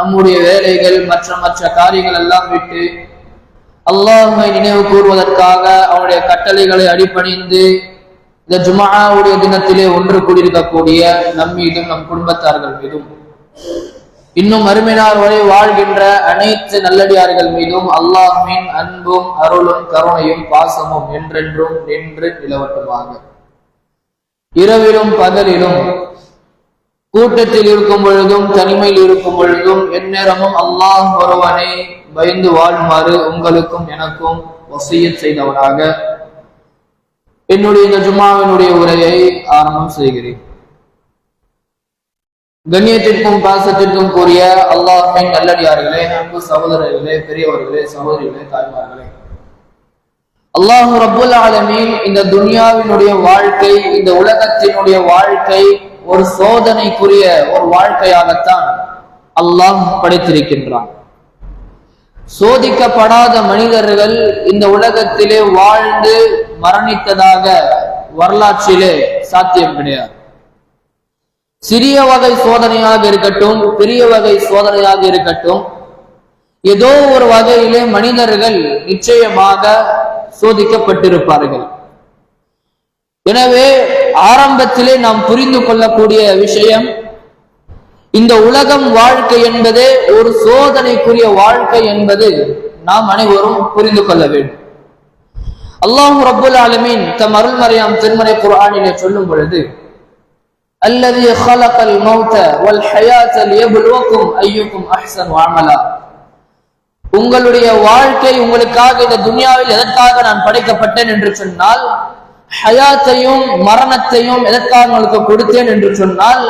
நம்முடைய வேலைகள் மற்ற காரியங்கள் எல்லாம் விட்டு அல்லாஹ்வை நினைவு கூறுவதற்காக அவனுடைய கட்டளைகளை அடிபணிந்து இந்த ஜும்ஆவுடைய தினத்திலே ஒன்று கூடியிருக்கக்கூடிய நம் மீதும் நம் குடும்பத்தார்கள் மீதும் இன்னும் மறுமைநாள் வரை வாழ்கின்ற அனைத்து நல்லடியார்கள் மீதும் அல்லாஹ்வின் அன்பும் அருளும் கருணையும் பாசமும் என்றென்றும் நின்று நிலவட்டுமாக. இரவிலும் பகலிலும் கூட்டத்தில் இருக்கும் பொழுதும் தனிமையில் இருக்கும் பொழுதும் எந்நேரமும் அல்லாஹ் ஒருவனை பயந்து வாழுமாறு உங்களுக்கும் எனக்கும் வசியத் செய்தவனாக என்னுடைய இந்த ஜும்ஆவினுடைய உரையை ஆரம்பம் செய்கிறேன். கண்ணியத்திற்கும் பாசத்திற்கும் கூறிய அல்லாஹ்வின் நல்லடியார்களே, அன்பு சகோதரர்களே, பெரியவர்களே, சகோதரிகளே, தாய்மார்களே, அல்லாஹ் ரப்புல் ஆலமீன் இந்த துன்யாவினுடைய வாழ்க்கை, இந்த உலகத்தினுடைய வாழ்க்கை ஒரு சோதனைக்குரிய ஒரு வாழ்க்கையாகத்தான் அல்லாஹ் படைத்திருக்கின்றான். சோதிக்கப்படாத மனிதர்கள் இந்த உலகத்திலே வாழ்ந்து மரணித்ததாக வரலாற்றிலே சாத்தியம் கிடையாது. சிறிய வகை சோதனையாக இருக்கட்டும், பெரிய வகை சோதனையாக இருக்கட்டும், ஏதோ ஒரு வகையிலே மனிதர்கள் நிச்சயமாக சோதிக்கப்பட்டிருப்பார்கள். எனவே ஆரம்பத்திலே நாம் புரிந்து கொள்ளக்கூடிய விஷயம், இந்த உலகம் வாழ்க்கை என்பதே ஒரு சோதனைக்குரிய வாழ்க்கை என்பது நாம் அனைவரும் புரிந்து கொள்ள வேண்டும். அல்லாஹ் ரப்புல் ஆலமீன் தம் அருள்மறையாம் திருமறை குர்ஆனிலே சொல்லும் பொழுது, அல்லதி خلقல் மௌத வல் ஹயாத லியப்லுவக்கும் அய்யுக்கும் அஹ்ஸனு அமலா, உங்களுடைய வாழ்க்கை உங்களுக்காக இந்த துன்யாவில் எதற்காக நான் படைக்கப்பட்டேன் என்று சொன்னால், ஹயாத்தையும் மரணத்தையும் எதற்காக உங்களுக்கு கொடுத்தேன் என்று சொன்னால்,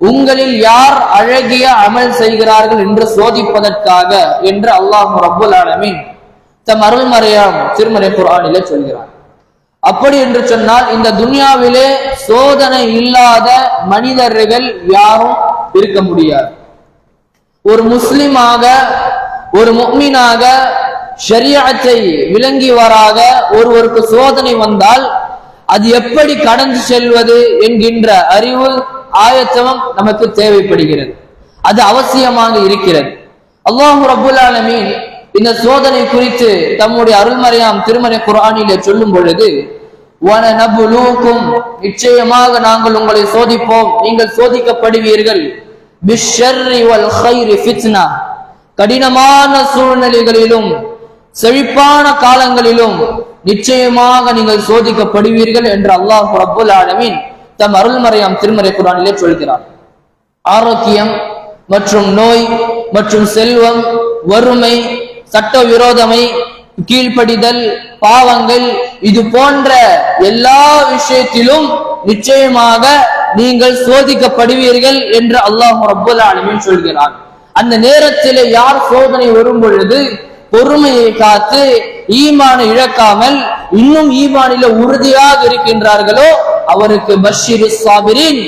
உங்களில் யார் அழகிய அமல் செய்கிறார்கள் என்று சோதிப்பதற்காக என்று அல்லாஹ் ரப்புல் ஆலமீன் தம் அருள்மறையாம் திருமறை குர்ஆனிலே சொல்கிறார். அப்படி என்று சொன்னால் இந்த துன்யாவிலே சோதனை இல்லாத மனிதர்கள் யாரும் இருக்க முடியாது. ஒரு முஸ்லிமாக, ஒரு முஃமினாக, ஷரியத்தை விளங்கியவராக ஒருவருக்கு சோதனை வந்தால் அது எப்படி கடந்து செல்வது என்கின்ற அறிவு ஆயத்தமும் நமக்கு தேவைப்படுகிறது. அது அவசியமாக இருக்கிறது. அல்லாஹ் ரப்புல் ஆலமீன் இந்த சோதனை குறித்து தம்முடைய அருள்மறையாம் திருமறை குர்ஆனிலே சொல்லும் பொழுது, வனநபுலூக்கும், நிச்சயமாக நாங்கள் உங்களை சோதிப்போம், நீங்கள் சோதிக்கப்படுவீர்கள், பிஷ்ஷர்ரி வல் கைரி ஃபித்னா, கடினமான சூழ்நிலைகளிலும் செழிப்பான காலங்களிலும் நிச்சயமாக நீங்கள் சோதிக்கப்படுவீர்கள் என்று அல்லாஹ் ரப்புல் ஆலமீன் தம் அருள்மறையாம் திருமறை குர்ஆனிலே சொல்கிறார். ஆரோக்கியம் மற்றும் நோய் மற்றும் செல்வம், வறுமை, சட்ட விரோதமை, கீழ்ப்படிதல், பாவங்கள், இது போன்ற எல்லா விஷயத்திலும் நிச்சயமாக நீங்கள் சோதிக்கப்படுவீர்கள் என்று அல்லாஹ் ரப்புல் ஆலமீன் சொல்கிறார். அந்த நேரத்திலே யார் சோதனை வரும் பொழுது பொறுமையை காத்து ஈமானை இழக்காமல் இன்னும் ஈமானில உறுதியாக இருக்கின்றார்களோ அவருக்கு பஷீரு சாபிரின்,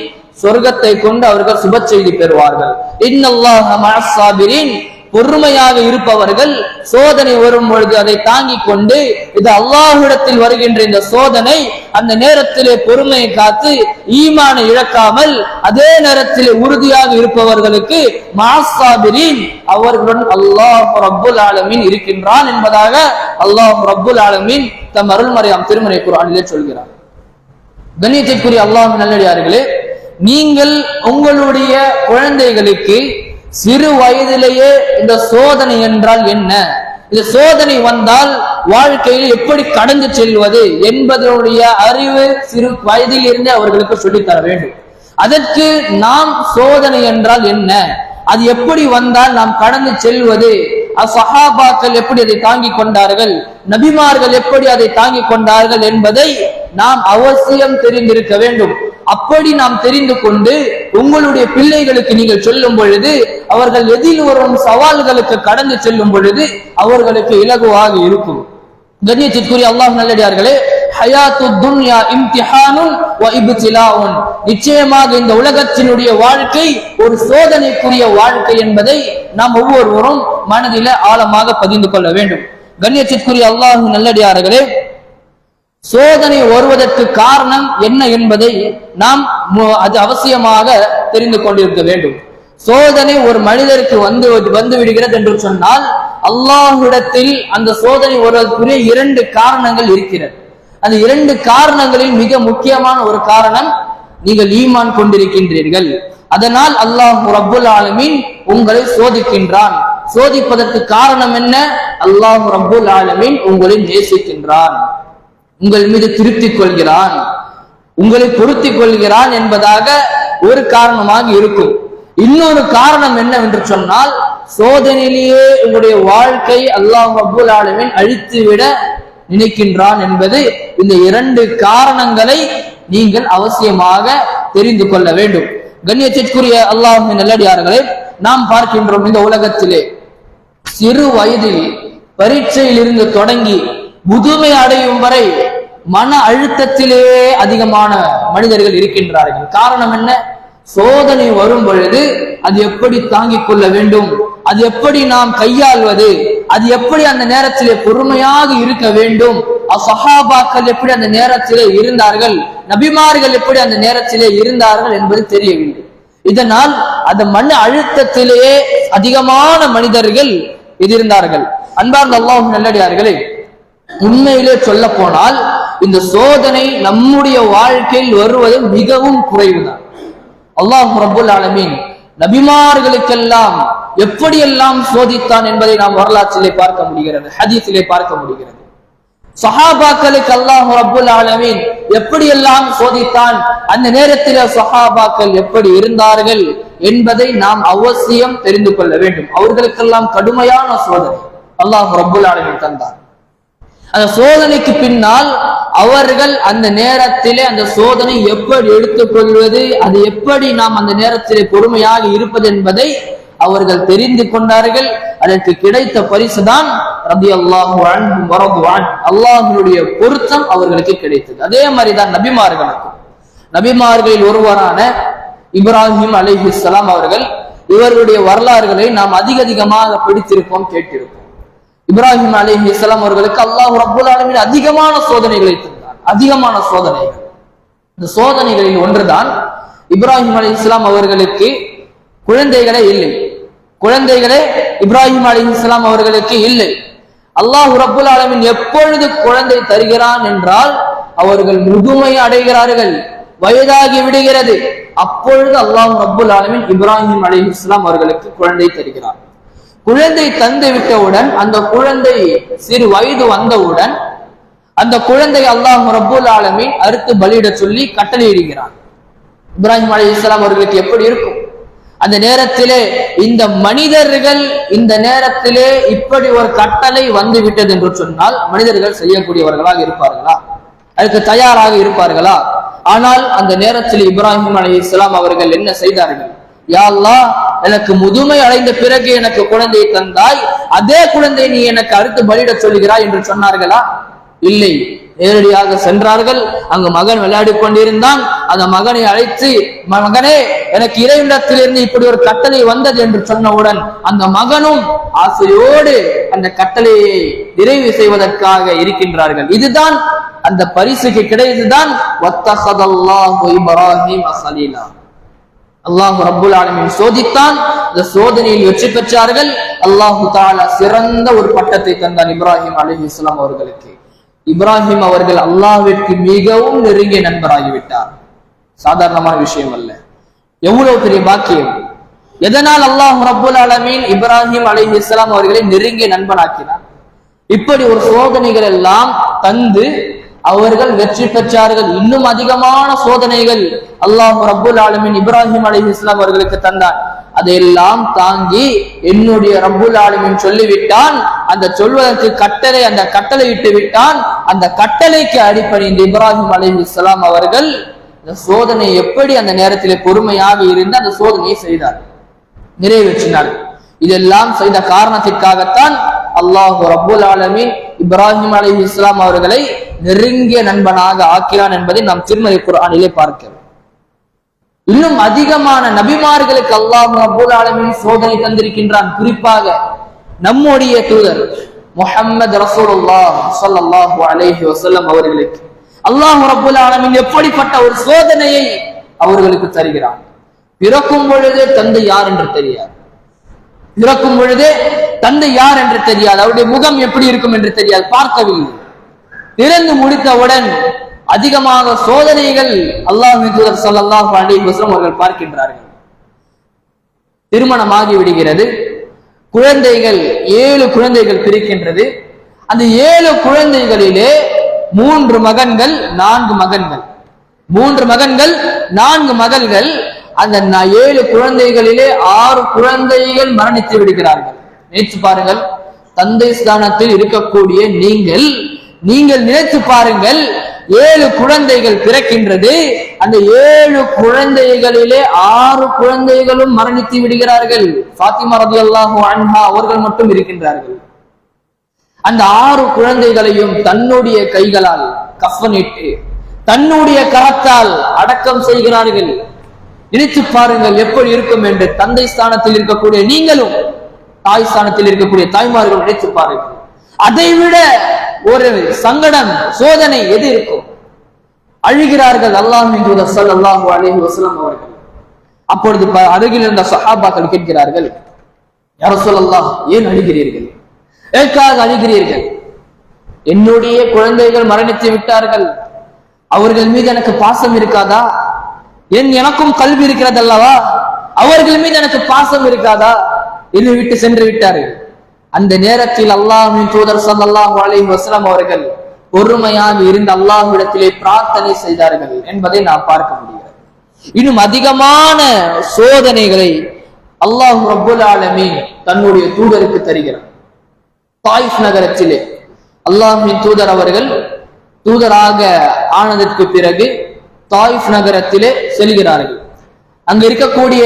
சொர்க்கத்தை கொண்டு அவர்கள் சுப செய்தி பெறுவார்கள். இன்னல்லாஹ மஅஸ் சாபிரின், பொறுமையாக இருப்பவர்கள் சோதனை வரும் பொழுது அதை தாங்கிக் கொண்டு, இது அல்லாஹ்விடத்தில் வருகின்ற இந்த சோதனை, அந்த நேரத்திலே பொறுமையை காத்து ஈமானை இழக்காமல் அதே நேரத்திலே உறுதியாக இருப்பவர்களுக்கு மஅஸ்ஸாபிரீன், அவர்களுடன் அல்லாஹ் ரப்புல் ஆலமீன் இருக்கின்றான் என்பதாக அல்லாஹ் ரப்புல் ஆலமீன் தம் அருள்மறையாம் திருமறை குர்ஆனிலே சொல்கிறார். கண்ணியத்திற்குரிய அல்லாஹ்வின் நல்லடியார்களே, நீங்கள் உங்களுடைய குழந்தைகளுக்கு சிறு வயதிலேயே இந்த சோதனை என்றால் என்ன, இந்த சோதனை வந்தால் வாழ்க்கையில் எப்படி கடந்து செல்வது என்பதனுடைய அறிவு சிறு வயதில் இருந்தே அவர்களுக்கு சொல்லித்தர வேண்டும். அதற்கு நாம் சோதனை என்றால் என்ன, அது எப்படி வந்தால் நாம் கடந்து செல்வது, சஹாபாக்கள் எப்படி அதை தாங்கிக் கொண்டார்கள், நபிமார்கள் எப்படி அதை தாங்கிக் கொண்டார்கள் என்பதை நாம் அவசியம் தெரிந்திருக்க வேண்டும். அப்படி நாம் தெரிந்து கொண்டு உங்களுடைய பிள்ளைகளுக்கு நீங்கள் சொல்லும் பொழுது அவர்கள் எதில் வரும் சவால்களுக்கு கடந்து செல்லும் பொழுது அவர்களுக்கு இலகுவாக இருக்கும். கண்ணியத்திற்குரிய அல்லாஹ் நல்லடியார்களே, ஹயாத்து துன்யா இம்திஹானுன் வ இப்திலாஉன், நிச்சயமாக இந்த உலகத்தினுடைய வாழ்க்கை ஒரு சோதனைக்குரிய வாழ்க்கை என்பதை நாம் ஒவ்வொருவரும் மனதில ஆழமாக பதிந்து கொள்ள வேண்டும். கண்ணியத்திற்குரிய அல்லாஹ் நல்லடியார்களே, சோதனை வருவதற்கு காரணம் என்ன என்பதை நாம் அது அவசியமாக தெரிந்து கொண்டிருக்க வேண்டும். சோதனை ஒரு மனிதருக்கு வந்து விடுகிறது என்று சொன்னால் அல்லாஹ்விடத்தில் அந்த சோதனை வருவதற்குரிய 2 காரணங்கள் இருக்கிறது. அந்த 2 காரணங்களில் மிக முக்கியமான ஒரு காரணம், நீங்கள் ஈமான் கொண்டிருக்கின்றீர்கள், அதனால் அல்லாஹ் ரப்புல் ஆலமீன் உங்களை சோதிக்கின்றான். சோதிப்பதற்கு காரணம் என்ன? அல்லாஹ் ரப்புல் ஆலமீன் உங்களை நேசிக்கின்றான், உங்கள் மீது திருப்தி கொள்கிறான், உங்களை பொருத்திக் கொள்கிறான் என்பதாக ஒரு காரணமாக இருக்கும். இன்னொரு காரணம் என்னவென்று சொன்னால், சோதனையிலேயே உங்களுடைய வாழ்க்கை அல்லாஹ் ரப்புல் ஆலமீன் அழித்துவிட நினைக்கின்றான் என்பது. இந்த 2 காரணங்களை நீங்கள் அவசியமாக தெரிந்து கொள்ள வேண்டும். கண்ணியத்திற்குரிய அல்லாஹ்வின் நல்லடியார்களே, நாம் பார்க்கின்றோம் இந்த உலகத்திலே சிறு வயதில் பரீட்சையில் இருந்து தொடங்கி முதுமை அடையும் வரை மன அழுத்தத்திலேயே அதிகமான மனிதர்கள் இருக்கின்றார்கள். காரணம் என்ன? சோதனை வரும் பொழுது அது எப்படி தாங்கிக் கொள்ள வேண்டும், அது எப்படி நாம் கையாள்வது, அது எப்படி அந்த நேரத்திலே பொறுமையாக இருக்க வேண்டும், சஹாபாக்கள் எப்படி அந்த நேரத்திலே இருந்தார்கள், நபிமார்கள் எப்படி அந்த நேரத்திலே இருந்தார்கள் என்பது தெரியவில்லை. இதனால் அந்த மன அழுத்தத்திலேயே அதிகமான மனிதர்கள் இருந்தார்கள். அன்பார்ந்த அல்லாஹ்வின் நல்லடியார்களே, உண்மையிலே சொல்ல போனால் இந்த சோதனை நம்முடைய வாழ்க்கையில் வருவது மிகவும் குறைவுதான். அல்லாஹ் ரப்புல் ஆலமீன் நபிமார்களுக்கெல்லாம் எப்படியெல்லாம் சோதித்தான் என்பதை நாம் வரலாற்றிலே பார்க்க முடிகிறது, ஹதீஸிலே பார்க்க முடிகிறது. சஹாபாக்களுக்கு அல்லாஹ் ரப்புல் ஆலமீன் எப்படியெல்லாம் சோதித்தான், அந்த நேரத்தில் சஹாபாக்கள் எப்படி இருந்தார்கள் என்பதை நாம் அவசியம் தெரிந்து கொள்ள வேண்டும். அவர்களுக்கெல்லாம் கடுமையான சோதனை அல்லாஹ் ரப்புல் ஆலமீன் தந்தார். அந்த சோதனைக்கு பின்னால் அவர்கள் அந்த நேரத்திலே அந்த சோதனை எப்படி எடுத்துக்கொள்வது, அது எப்படி நாம் அந்த நேரத்திலே பொறுமையாக இருப்பது என்பதை அவர்கள் தெரிந்து கொண்டார்கள். அதற்கு கிடைத்த பரிசுதான் ரலியல்லாஹு அன்ஹும் வரது அன், அல்லாஹ்வுடைய பொருத்தம் அவர்களுக்கு கிடைத்தது. அதே மாதிரிதான் நபிமார்களில் ஒருவரான இப்ராஹிம் அலைஹிஸ்ஸலாம் அவர்கள், இவர்களுடைய வரலாறுகளை நாம் அதிகமாக படித்திருப்போம், கேட்டிருப்போம். இப்ராஹிம் அலைஹிஸ்ஸலாம் அவர்களுக்கு அல்லாஹ் ரப்புல் ஆலமீன் அதிகமான சோதனைகளை தந்தார், அதிகமான சோதனைகள். இந்த சோதனைகளில் ஒன்றுதான் இப்ராஹிம் அலைஹிஸ்ஸலாம் அவர்களுக்கு குழந்தைகளே இல்லை. குழந்தைகளே இப்ராஹிம் அலைஹிஸ்ஸலாம் அவர்களுக்கு இல்லை. அல்லாஹ் ரப்புல் ஆலமீன் எப்பொழுது குழந்தை தருகிறான் என்றால் அவர்கள் முதுமை அடைகிறார்கள், வயதாகி விடுகிறது, அப்பொழுது அல்லாஹ் ரப்புல் ஆலமீன் இப்ராஹிம் அலைஹிஸ்ஸலாம் அவர்களுக்கு குழந்தை தருகிறார். குழந்தை தந்து விட்டவுடன், அந்த குழந்தை சிறு வயது வந்தவுடன் அந்த குழந்தை அல்லாஹ் ரப்புல் ஆலமீன் அறுத்து பலியிட சொல்லி கட்டளையிடுகிறார். இப்ராஹிம் அலைஹிஸ்ஸலாம் அவர்களுக்கு எப்படி இருக்கும் அந்த நேரத்திலே? இந்த மனிதர்கள் இந்த நேரத்திலே இப்படி ஒரு கட்டளை வந்து விட்டது என்று சொன்னால் மனிதர்கள் செய்யக்கூடியவர்களாக இருப்பார்களா? அதுக்கு தயாராக இருப்பார்களா? ஆனால் அந்த நேரத்தில் இப்ராஹிம் அலைஹிஸ்ஸலாம் அவர்கள் என்ன செய்தார்கள்? யா அல்லாஹ், எனக்கு முதுமை அடைந்த பிறகு எனக்கு குழந்தையை தந்தாய், அதே குழந்தை நீ எனக்கு அறுத்து பலியிட சொல்கிறாய் என்று சொன்னார்களா? இல்லை. நேரடியாக சென்றார்கள். அங்கு மகன் விளையாடி கொண்டிருந்தான். அந்த மகனை அழைத்து, மகனே, எனக்கு இறைவனிடத்திலிருந்து இப்படி ஒரு கட்டளை வந்தது என்று சொன்னவுடன் அந்த மகனும் ஆசையோடு அந்த கட்டளையை நிறைவு செய்வதற்காக இருக்கின்றார்கள். இதுதான் அந்த பரிசுக்கு கிடைத்ததுதான் வத்தஹதல்லாஹு இப்ராஹீம ஸலீலா. அல்லாஹ் ரப்புல் ஆலமீன் சோதித்தான். இந்த சோதனையில் வெற்றி பெற்றார்கள். அல்லாஹு தஆலா சிறந்த ஒரு பட்டத்தை தந்தான் இப்ராஹிம் அலைஹிஸ்ஸலாம் அவர்களுக்கு. இப்ராஹிம் அவர்கள் அல்லாஹ்விற்கு மிகவும் நெருங்கிய நண்பராகிவிட்டார். சாதாரணமான விஷயம் அல்ல. எவ்வளவு பெரிய பாக்கியம்! எதனால் அல்லாஹ் ரப்புல் ஆலமீன் இப்ராஹிம் அலைஹிஸ்ஸலாம் அவர்களை நெருங்கிய நண்பனாக்கினார்? இப்படி ஒரு சோதனைகள் எல்லாம் தந்து அவர்கள் வெற்றி பெற்றார்கள். இன்னும் அதிகமான சோதனைகள் அல்லாஹ் ரப்புல் ஆலமீன் இப்ராஹிம் அலைஹிஸ்ஸலாம் அவர்களுக்கு தந்தார். அதையெல்லாம் தாங்கி என்னுடைய ரப்புல் ஆலமீன் சொல்லிவிட்டான், அந்த சொல்வதற்கு கட்டளை, அந்த கட்டளை இட்டு விட்டான். அந்த கட்டளைக்கு அடிப்படையில் இப்ராஹிம் அலைஹிஸ்ஸலாம் அவர்கள் இந்த சோதனை எப்படி அந்த நேரத்திலே பொறுமையாக இருந்து அந்த சோதனையை செய்தார், நிறைவேற்றினார். இதெல்லாம் செய்த காரணத்திற்காகத்தான் அல்லாஹ் ரப்புல் ஆலமீன் இப்ராஹிம் அலைஹிஸ்ஸலாம் அவர்களை நெருங்கிய நண்பனாக ஆக்கிறான் என்பதை நாம் திருமறை குர்ஆனிலே பார்க்கிறோம். இன்னும் அதிகமான நபிமார்களுக்கு அல்லாஹ் ரப்புல் ஆலமீன் சோதனை தந்திருக்கின்றான். குறிப்பாக நம்முடைய தூதர் முஹம்மது ரசூலுல்லாஹ் ஸல்லல்லாஹு அலைஹி வஸல்லம் அவர்களுக்கு அல்லாஹ் ரப்புல் ஆலமீன் எப்படிப்பட்ட ஒரு சோதனையை அவர்களுக்கு தருகிறான். பிறக்கும் பொழுதே தந்தை யார் என்று தெரியாது. பிறக்கும் பொழுதே தந்தை யார் என்று தெரியாது. அவருடைய முகம் எப்படி இருக்கும் என்று தெரியாது, பார்க்கவில்லை. பிறந்து முடித்தவுடன் அதிகமாக சோதனைகள் அல்லாஹ்வின் தூதர் ஸல்லல்லாஹு அலைஹி வஸல்லம் அவர்கள் பார்க்கின்றார்கள். திருமணமாகி விடுகிறது. குழந்தைகள் 7 குழந்தைகள் பிறக்கின்றது. அந்த 7 குழந்தைகளிலே 3 மகன்கள் 4 மகன்கள், 3 மகன்கள் 4 மகள்கள். அந்த 7 குழந்தைகளிலே 6 குழந்தைகள் மரணித்து விடுகிறார்கள். நினைத்து பாருங்கள், தந்தை ஸ்தானத்தில் இருக்கக்கூடிய நீங்கள் நினைத்து பாருங்கள், 7 குழந்தைகள் பிறக்கின்றது. அந்த 7 குழந்தைகளிலே 6 குழந்தைகளும் மரணித்து விடுகிறார்கள். ஃபாத்திமா ரலியல்லாஹு அன்ஹா அவர்கள் மட்டும் இருக்கின்றார்கள். அந்த 6 குழந்தைகளையும் தன்னுடைய கைகளால் கஃனிட்டு தன்னுடைய கரத்தால் அடக்கம் செய்கிறார்கள். நினைத்து பாருங்கள் எப்படி இருக்கும் என்று. தந்தை ஸ்தானத்தில் இருக்கக்கூடிய நீங்களும் தாய் ஸ்தானத்தில் இருக்கக்கூடிய தாய்மார்கள் நினைத்து பாருங்கள். அதைவிட ஒரு சங்கடம், சோதனை எது இருக்கும்? அழுகிறார்கள் அல்லாஹ்வின் தூதர் ஸல்லல்லாஹு அலைஹி வஸல்லம் அவர்கள். அப்பொழுது அருகில் இருந்த சஹாபாக்கள் கேட்கிறார்கள், யா ரசூலல்லாஹ், ஏன் அழுகிறீர்கள்? ஏற்காக அழுகிறீர்கள்? என்னுடைய குழந்தைகள் மரணித்து விட்டார்கள், அவர்கள் மீது எனக்கு பாசம் இருக்காதா? எனக்கும் கல்வி இருக்கிறது அல்லவா? அவர்கள் மீது எனக்கு பாசம் இருக்காதா? என்னை விட்டு சென்று விட்டார்கள். அந்த நேரத்தில் அல்லாஹ்வின் தூதர் ஸல்லல்லாஹு அலைஹி வஸல்லம் அவர்கள் பொறுமையாக இருந்து அல்லாஹ்விடத்திலே பிரார்த்தனை செய்தார்கள் என்பதை நாம் பார்க்க முடிகிறது. இன்னும் அதிகமான சோதனைகளை அல்லாஹ் ரப்புல் ஆலமீன் தன்னுடைய தூதருக்கு தருகிறார். தாயிஃப் நகரத்திலே அல்லாஹ்வின் தூதர் அவர்கள் தூதராக ஆனதற்கு பிறகு தாயிஃப் நகரத்திலே செல்கிறார்கள். அங்க இருக்கக்கூடிய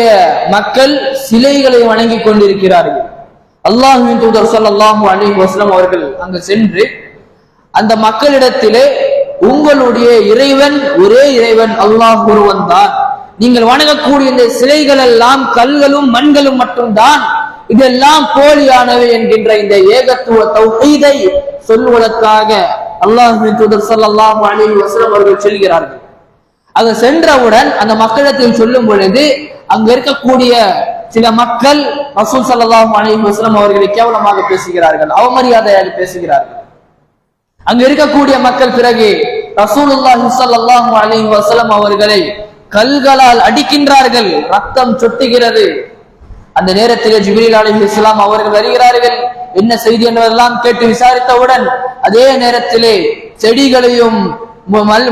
மக்கள் சிலைகளை வணங்கி கொண்டிருக்கிறார்கள். அல்லாஹ்வின் தூதர் ஸல்லல்லாஹு அலைஹி வஸல்லம் அவர்கள் அங்கு சென்று அந்த மக்களிடத்திலே, உங்களுடைய இறைவன் ஒரே இறைவன், அல்லாஹ் ஒருவன் தான். நீங்கள் வணங்கக்கூடிய இந்த சிலைகள் எல்லாம் கல்களும் மண்களும் மட்டும்தான், இதெல்லாம் போலியானவை என்கின்ற இந்த ஏகத்துவ தௌஹீதை சொல்வதற்காக அல்லாஹ்வின் தூதர் ஸல்லல்லாஹு அலைஹி வஸல்லம் அவர்கள் செல்கிறார்கள். அங்க சென்றவுடன் அந்த மக்களிடத்தில் சொல்லும் பொழுது அங்க இருக்கக்கூடிய சில மக்கள் ரசூல் ஸல்லல்லாஹு அலைஹி வஸல்லம் அவர்களை கேவலமாக பேசுகிறார்கள், அவமரியாதையாக பேசுகிறார்கள். அங்க இருக்கக்கூடிய மக்கள் பிறகு ரசூலுல்லாஹி ஸல்லல்லாஹு அலைஹி வஸல்லம் அவர்களை கல்களால் அடிக்கின்றார்கள், ரத்தம் சொட்டுகிறது. அந்த நேரத்தில் ஜிப்ரீல் அலைஹிஸ்ஸலாம் அவர்கள் வருகிறார்கள். என்ன செய்தி என்பதெல்லாம் கேட்டு விசாரித்தவுடன் அதே நேரத்திலே செடிகளையும்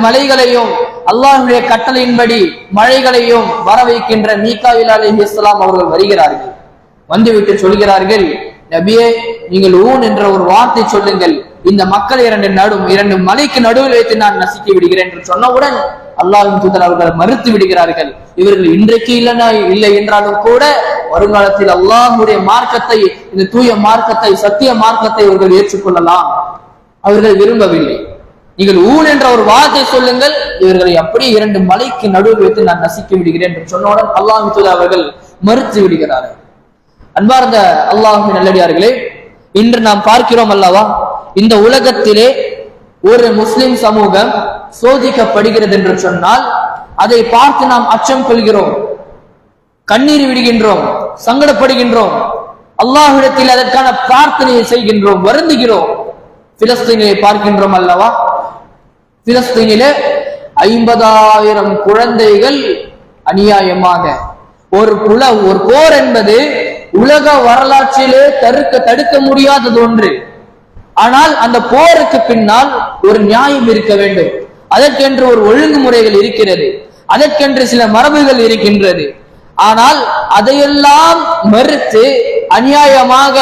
மலைகளையும் அல்லாஹ்வுடைய கட்டளையின்படி மழைகளையும் வர வைக்கின்ற மீகாயில் அலைஹிஸ்ஸலாம் அவர்கள் வருகிறார்கள். வந்துவிட்டு சொல்கிறார்கள், நபியே, நீங்கள் ஊன் என்ற ஒரு வார்த்தை சொல்லுங்கள், இந்த மக்களை இரண்டு மலைக்கு நடுவில் வைத்து நான் நசுக்கி விடுகிறேன் என்று சொன்னவுடன் அல்லாஹ்வின் தூதர் அவர்கள் மறுத்து விடுகிறார்கள். இவர்கள் இன்றைக்கு இல்லை என்றாலும் கூட வருங்காலத்தில் அல்லாஹ்வுடைய மார்க்கத்தை, இந்த தூய மார்க்கத்தை, சத்திய மார்க்கத்தை இவர்கள் ஏற்றுக்கொள்ளலாம். அவர்கள் விரும்பவில்லை. நீங்கள் ஊன் என்ற ஒரு வார்த்தை சொல்லுங்கள், இவர்களை அப்படியே 2 மலைக்கு நடுவில் வைத்து நான் நசுக்கி விடுகிறேன் என்று சொன்னவுடன் அல்லாஹ்வின் தூதர் அவர்கள் மறுத்து விடுகிறார்கள். அன்பார்ந்த அல்லாஹ்வின் நல்லடியார்களே, இன்று நாம் பார்க்கிறோம் அல்லவா, இந்த உலகத்திலே ஒரு முஸ்லிம் சமூகம் சோதிக்கப்படுகிறது என்று சொன்னால் அதை பார்த்து நாம் அச்சம் கொள்கிறோம், கண்ணீர் விடுகின்றோம், சங்கடப்படுகின்றோம், அல்லாஹ்விடத்தில் அதற்கான பிரார்த்தனையை செய்கின்றோம், வருந்துகிறோம். பிலஸ்தீனிலே பார்க்கின்றோம் அல்லவா, பிலஸ்தீனிலே 50,000 குழந்தைகள் அநியாயமாக ஒரு போர் என்பது உலக வரலாற்றிலே தடுக்க முடியாதது ஒன்று. ஆனால் அந்த போருக்கு பின்னால் ஒரு நியாயம் இருக்க வேண்டும், அதற்கென்று ஒரு ஒழுங்குமுறைகள் இருக்கிறது, அதற்கென்று சில மரபுகள் இருக்கின்றது. ஆனால் அதையெல்லாம் மறுத்து அநியாயமாக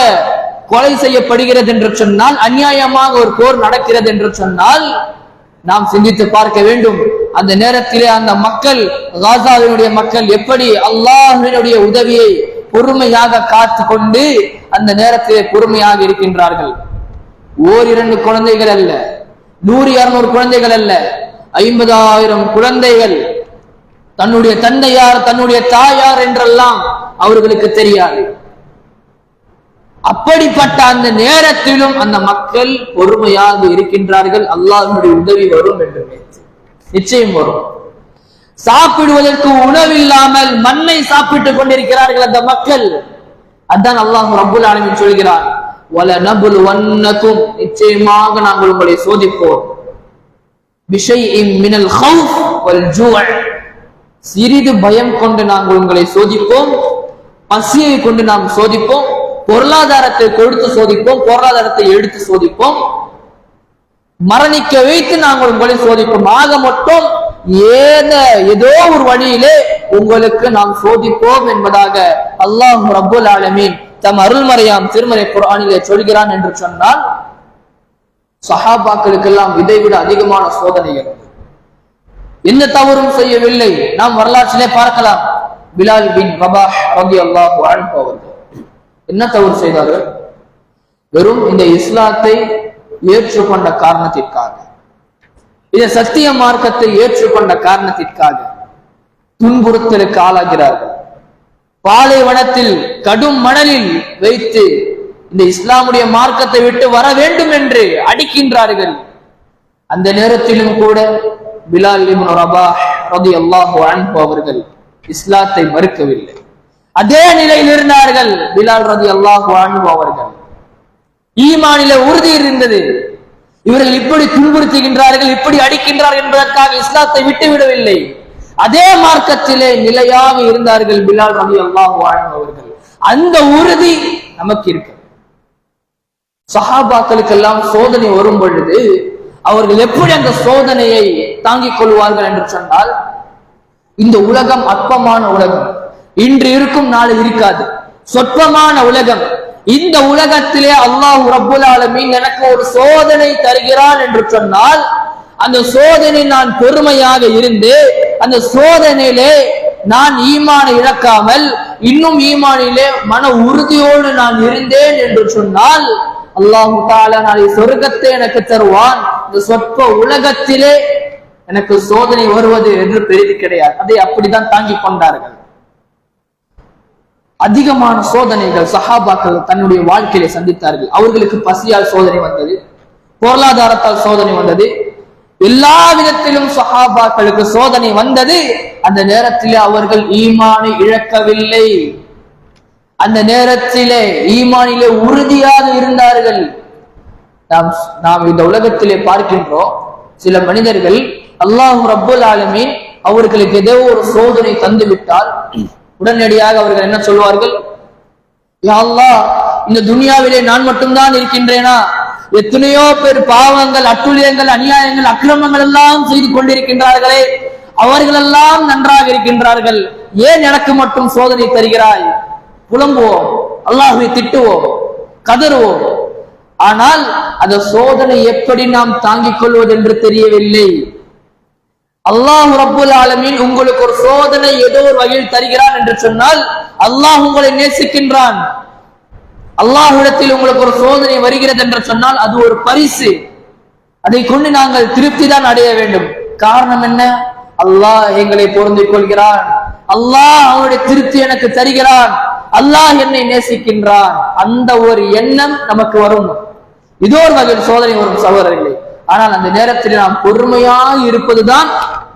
கொலை செய்யப்படுகிறது என்று சொன்னால், அநியாயமாக ஒரு போர் நடக்கிறது என்று சொன்னால் நாம் சிந்தித்து பார்க்க வேண்டும். அந்த நேரத்திலே அந்த மக்கள், காசாவினுடைய மக்கள் எப்படி அல்லாஹ்வினுடைய உதவியை பொறுமையாக காத்து கொண்டு அந்த நேரத்திலே பொறுமையாக இருக்கின்றார்கள். 1-2 குழந்தைகள் அல்ல, 100-200 குழந்தைகள் அல்ல, 50,000 குழந்தைகள். தன்னுடைய தந்தையார், தன்னுடைய தாயார் என்றெல்லாம் அவர்களுக்கு தெரியாது. அப்படிப்பட்ட அந்த நேரத்திலும் அந்த மக்கள் பொறுமையாக இருக்கின்றார்கள். அல்லாஹ்வுடைய உதவி வரும் என்று நிச்சயம் வரும். சாப்பிடுவதற்கு உணவில்லாமல் மண்ணை சாப்பிட்டுக் கொண்டிருக்கிறார்கள் அந்த மக்கள். அதான் அல்லாஹ் ரப்புல் ஆலமீன் சொல்கிறார், வலனபுலுவன்னகும், நிச்சயமாக நாங்கள் உங்களை சோதிப்போம், பிஷைஇன் மினல் கௌஃப் வல் ஜூஅ், சிறிது பயம் கொண்டு நாங்கள் உங்களை சோதிப்போம், பசியை கொண்டு நாம் சோதிப்போம், பொருளாதாரத்தை கொடுத்து சோதிப்போம், பொருளாதாரத்தை எடுத்து சோதிப்போம், மரணிக்க வைத்து நாங்கள் உங்களை சோதிப்போம். ஆக மட்டும் ஏதோ ஒரு வழியிலே உங்களுக்கு நாம் சோதிப்போம் என்பதாக அல்லாஹ் ரப்புல் ஆலமீன் தம் அருள்மறையாம் திருமறை குர்ஆனிலே சொல்கிறான் என்று சொன்னால், சஹாபாக்களுக்கெல்லாம் இதைவிட அதிகமான சோதனைகள், எந்த தவறும் செய்யவில்லை. நாம் வரலாற்றிலே பார்க்கலாம். பிலால் பின் ரபாஹ் ரலியல்லாஹு அன்ஹு அவர்கள் என்ன தவறு செய்தார்கள்? வெறும் இந்த இஸ்லாத்தை ஏற்றுக்கொண்ட காரணத்திற்காக, இந்த சத்திய மார்க்கத்தை ஏற்றுக்கொண்ட காரணத்திற்காக துன்புறுத்தலுக்கு ஆளாகிறார்கள். பாலைவனத்தில் கடும் மணலில் வைத்து இந்த இஸ்லாமுடைய மார்க்கத்தை விட்டு வர வேண்டும் என்று அடிக்கின்றார்கள். அந்த நேரத்திலும் கூட பிலால் இப்னு ரபாஹ் ரலியல்லாஹு அன்ஹு அவர்கள் இஸ்லாத்தை மறுக்கவில்லை. அதே நிலையில் இருந்தார்கள். பிலால் ரலியல்லாஹு அன்ஹு அவர்கள் ஈமானிலே உறுதி இருந்தது. இவர்கள் இப்படி துன்புறுத்துகின்றார்கள், இப்படி அடிக்கின்றார்கள் என்பதற்காக இஸ்லாத்தை விட்டுவிடவில்லை. அதே மார்க்கத்திலே நிலையாக இருந்தார்கள் பிலால் ரலியல்லாஹு அன்ஹு அவர்கள். அந்த உறுதி நமக்கு இருக்கு. சஹாபாக்களுக்கெல்லாம் சோதனை வரும் பொழுது அவர்கள் எப்படி அந்த சோதனையை தாங்கிக் கொள்வார்கள் என்று சொன்னால், இந்த உலகம் அற்பமான உலகம், இன்று இருக்கும் நாளை இருக்காது, சொற்பமான உலகம். இந்த உலகத்திலே அல்லாஹ் ரப்புல் ஆலமீன் எனக்கு ஒரு சோதனை தருகிறான் என்று சொன்னால், அந்த சோதனை நான் பொறுமையாக இருந்து அந்த சோதனையிலே நான் ஈமானை இழக்காமல் இன்னும் ஈமானிலே மன உறுதியோடு நான் இருந்தேன் என்று சொன்னால், அல்லாஹ் தஆலா நாளை சொர்க்கத்தை எனக்கு தருவான். இந்த சொற்ப உலகத்திலே எனக்கு சோதனை வருவது என்று பெரிது கிடையாது. அதை அப்படிதான் தாங்கிக் கொண்டார்கள். அதிகமான சோதனைகள் சஹாபாக்கள் தன்னுடைய வாழ்க்கையிலே சந்தித்தார்கள். அவர்களுக்கு பசியால் சோதனை வந்தது, பொருளாதாரத்தால் சோதனை வந்தது, எல்லா விதத்திலும் சஹாபாக்களுக்கு சோதனை வந்தது. அந்த நேரத்திலே அவர்கள் ஈமானை இழக்கவில்லை. அந்த நேரத்திலே ஈமானிலே உறுதியாக இருந்தார்கள். நாம் இந்த உலகத்திலே பார்க்கின்றோம், சில மனிதர்கள் அல்லாஹ் ரப்புல் ஆலமீன் அவர்களுக்கு ஏதோ ஒரு சோதனை தந்துவிட்டால் உடனடியாக அவர்கள் என்ன சொல்வார்கள்? யா அல்லாஹ், இந்த துனியாவிலே நான் மட்டும்தான் இருக்கின்றேனா? எத்தனையோ பேர் பாவங்கள், அட்டுழியங்கள், அநியாயங்கள், அக்கிரமங்கள் எல்லாம் செய்து கொண்டிருக்கின்றார்களே, அவர்களெல்லாம் நன்றாக இருக்கின்றார்கள், ஏன் எனக்கு மட்டும் சோதனை தருகிறாய்? புலம்புவோம், அல்லாஹ்வை திட்டுவோம், கதறுவோம். ஆனால் அந்த சோதனை எப்படி நாம் தாங்கிக் கொள்வது என்று தெரியவில்லை. அல்லாஹ் ரப்புல் ஆலமீன் உங்களுக்கு ஒரு சோதனை ஏதோ ஒரு வகையில் தருகிறான் என்று சொன்னால், அல்லாஹ் உங்களை நேசிக்கின்றான். அல்லாஹ்விடத்தில் உங்களுக்கு ஒரு சோதனை வருகிறது என்று சொன்னால் அது ஒரு பரிசு. அதை கொண்டு நாங்கள் திருப்தி தான் அடைய வேண்டும். காரணம் என்ன? அல்லாஹ் எங்களை பொருந்திக் கொள்கிறான், அல்லாஹ் அவனுடைய திருப்தி எனக்கு தருகிறான், அல்லாஹ் என்னை நேசிக்கின்றான். அந்த ஒரு எண்ணம் நமக்கு வரும். இதோ ஒரு வகையில் சோதனை வரும் சகோதரர்களே. ஆனால் அந்த நேரத்தில் நாம் பொறுமையாக இருப்பதுதான்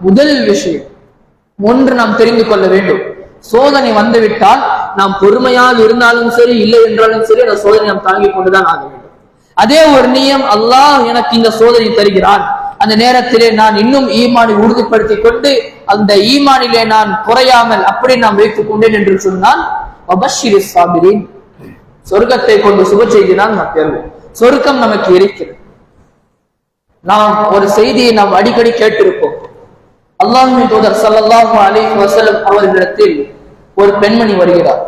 முதல் விஷயம். ஒன்று நாம் தெரிந்து கொள்ள வேண்டும், சோதனை வந்துவிட்டால் நாம் பொறுமையாக இருந்தாலும் சரி, இல்லை என்றாலும் சரி, அந்த சோதனை நாம் தாங்கிக் கொண்டுதான் ஆக வேண்டும். அதே ஒரு நியம், அல்லாஹ் எனக்கு இந்த சோதனை தருகிறான், அந்த நேரத்திலே நான் இன்னும் ஈமானை உறுதிப்படுத்திக் கொண்டு அந்த ஈமானிலே நான் குறையாமல் அப்படி நாம் வைத்துக் கொண்டேன் என்று சொன்னால், வபஷ்ஷிரிஸ் சாபிரீன், சொர்க்கத்தை கொண்டு சுப செய்தி தான் நாம் பெறுவோம். சொர்க்கம் நமக்கு இருக்கிறது. நாம் ஒரு செய்தியை நாம் அடிக்கடி கேட்டிருப்போம். அல்லாஹ்வின் தூதர் ஸல்லல்லாஹு அலைஹி வஸல்லம் அவர்களிடத்தில் ஒரு பெண்மணி வருகிறார்.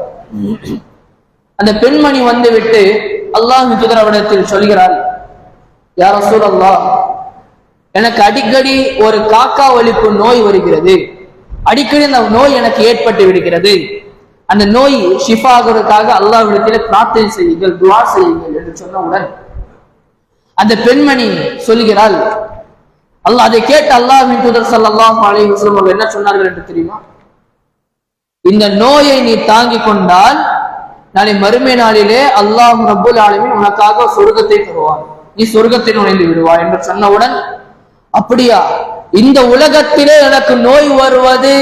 அந்த பெண்மணி வந்துவிட்டு அல்லாஹ்வின் தூதர் அவரிடத்தில் சொல்கிறார், யா ரசூலல்லாஹ், எனக்கு அடிக்கடி ஒரு காக்கா வலிப்பு நோய் வருகிறது, அடிக்கடி அந்த நோய் எனக்கு ஏற்பட்டு விடுகிறது, அந்த நோய் ஷிஃபா ஆகுவதற்காக அல்லாஹ்விடத்தில் பிரார்த்தனை செய்யுங்கள், துஆ செய்யுங்கள் என்று சொன்னவுடன் அந்த பெண்மணி சொல்கிறாள், அல்லாஹ் அதை கேட்டு அல்லாஹ்வின் தூதர் ஸல்லல்லாஹு அலைஹி வஸல்லம் அவர்கள் என்ன சொன்னார்கள் என்று தெரியுமா? இந்த நோயை நீ தாங்கிக் கொண்டால் நாளை மறுமை நாளிலே அல்லாஹ் ரப்புல் ஆலமீன் உனக்காக சொர்க்கத்தை தருவான், நீ சொர்க்கத்தை நுழைந்து விடுவாய் என்று சொன்னவுடன், அப்படியா இந்த உலகத்திலே எனக்கு நோய் வருவது,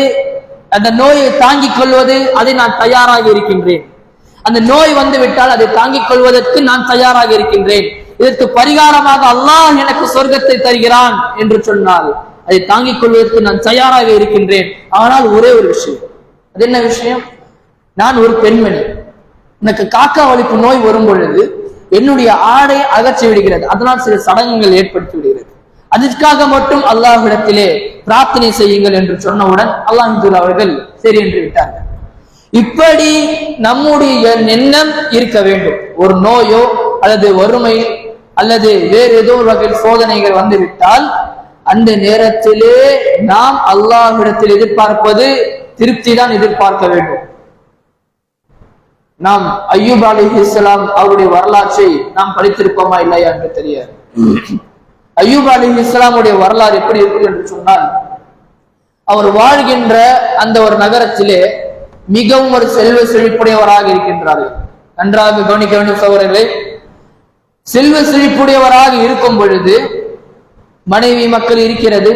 அந்த நோயை தாங்கிக் கொள்வது, அதை நான் தயாராக இருக்கின்றேன். அந்த நோய் வந்து விட்டால் அதை தாங்கிக் கொள்வதற்கு நான் தயாராக இருக்கின்றேன். இதற்கு பரிகாரமாக அல்லாஹ் எனக்கு சொர்க்கத்தை தருகிறான் என்று சொன்னால் அதை தாங்கிக் கொள்வதற்கு நான் தயாராக இருக்கின்றேன். ஆனால் ஒரே ஒரு விஷயம், அது என்ன விஷயம்? நான் ஒரு பெண்மணி, எனக்கு காக்கா வலிப்பு நோய் வரும் பொழுது என்னுடைய ஆடை அகற்றி விடுகிறது, அதனால் சில சடங்குகள் ஏற்படுத்தி விடுகிறது. அதற்காக மட்டும் அல்லாஹ்விடத்திலே பிரார்த்தனை செய்யுங்கள் என்று சொன்னவுடன் அல்லாஹ் அவர்கள் சரி என்று விட்டார்கள். இப்படி நம்முடைய எண்ணம் இருக்க வேண்டும். ஒரு நோயோ அல்லது வறுமை அல்லது வேறு ஏதோ ஒரு வகையில் சோதனைகள் வந்துவிட்டால் அந்த நேரத்திலே நாம் அல்லாஹ்விடத்தில் எதிர்பார்ப்பது திருப்தி தான் எதிர்பார்க்க வேண்டும். நாம் அய்யூப் அலைஹிஸ்ஸலாம் அவருடைய வரலாற்றை நாம் படித்திருப்போமா இல்லையா என்று தெரியாது. அய்யூப் அலைஹிஸ்ஸலாமுடைய வரலாறு எப்படி இருக்கு என்று சொன்னால், அவர் வாழ்கின்ற அந்த ஒரு நகரத்திலே மிகவும் ஒரு செல்வ செழிப்புடையவராக இருக்கின்றார்கள். நன்றாக கவனிக்க வேண்டும் சகோதரர்களே. செல்வ செழிப்புடையவராக இருக்கும் பொழுது மனைவி மக்கள் இருக்கிறது,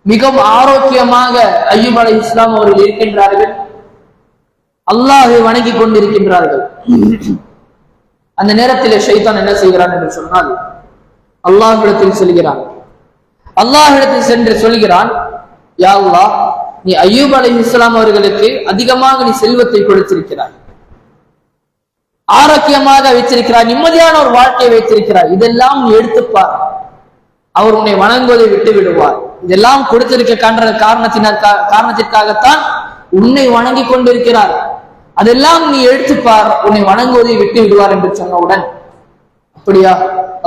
மிகவும் ஆரோக்கியமாக அய்யூப் அலைஹிஸ்ஸலாம் அவர்கள் இருக்கின்றார்கள், அல்லாஹ்வை வணங்கி கொண்டிருக்கின்றார்கள். அந்த நேரத்திலே ஷைத்தான் என்ன செய்கிறான் என்று சொன்னால், அல்லாஹ்விடத்தில் செல்கிறான். அல்லாஹ்விடத்தில் சென்று சொல்கிறான், யா அல்லாஹ், நீ அய்யூப் அலைஹிஸ்ஸலாம் அவர்களுக்கு அதிகமாக நீ செல்வத்தை கொடுத்திருக்கிறாய், ஆரோக்கியமாக வைத்திருக்கிறாய், நிம்மதியான ஒரு வாழ்க்கையை வைத்திருக்கிறாய், இதெல்லாம் நீ எடுத்துப்பார், அவர் உன்னை வணங்குவதை விட்டு விடுவார். இதெல்லாம் கொடுத்திருக்க காரணத்திற்காகத்தான் உன்னை வணங்கி கொண்டிருக்கிறார், அதெல்லாம் நீ எடுத்துப்பார், உன்னை வணங்குவதை விட்டு விடுவார் என்று சொன்னவுடன், அப்படியா